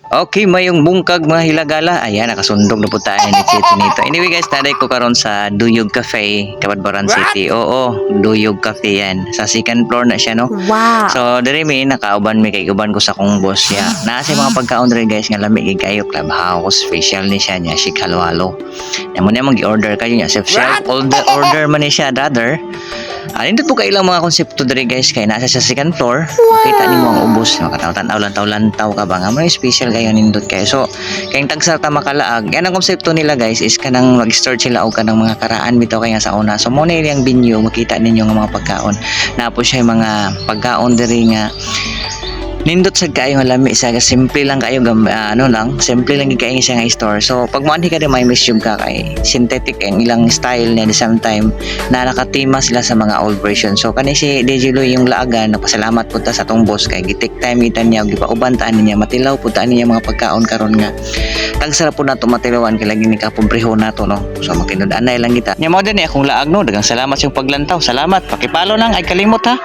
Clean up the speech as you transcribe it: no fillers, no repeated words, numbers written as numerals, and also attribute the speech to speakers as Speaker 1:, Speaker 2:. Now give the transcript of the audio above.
Speaker 1: Okay, mayong bungkag mga hilagala. Ayan, nakasundog na po tayo ni City nito. Anyway guys, taday ko karon sa Duyog Cafe, Cabadbaran City. Oo, Duyog Cafe yan. Sa second floor na siya, no?
Speaker 2: Wow.
Speaker 1: So, diri mi nakauban mi kay uban ko sa kong boss niya. Naa sa mga pagkaon diri guys nga lami kay kayo Clubhouse, special ni siya niya si Halo-Halo. Amo na mag-order kayo niya self order man ni siya brother. Nindot po ka ilang mga konsepto diri guys kay nasa sa second floor. Makita nimo ang ubos, makataw-tanaw lantaw-lantaw ka ba nga may special kayo nindot kayo. So, kayong tagsa ta makalaag. Yan ang konsepto nila guys is kanang mag-start sila og kanang mga karaan bitaw kay nga sa una. So, mo na ilang binyo makita ninyo nga mga pagkaon. Napo siya yung mga pagkaon diri nga nindot sa kayo nga lami sa simple lang kayo simple lang kayo siya nga store. So pag moanhi ka din may museum ka kay synthetic ang ilang style niya at the same time na nakatima sila sa mga old version. So kani si DJ Louie yung laagan napasalamat punta sa tong boss kay gitik time itan niya gipaubantaan niya matilaw punta niya mga pagkaon karon nga tagsara po nato matilawan kay lagi ni kapombreho nato no. So makinud-anay lang kita. Nya mo din akong laag no dagang salamat sa paglantaw. Salamat. Pakipalo nang ay kalimot ha.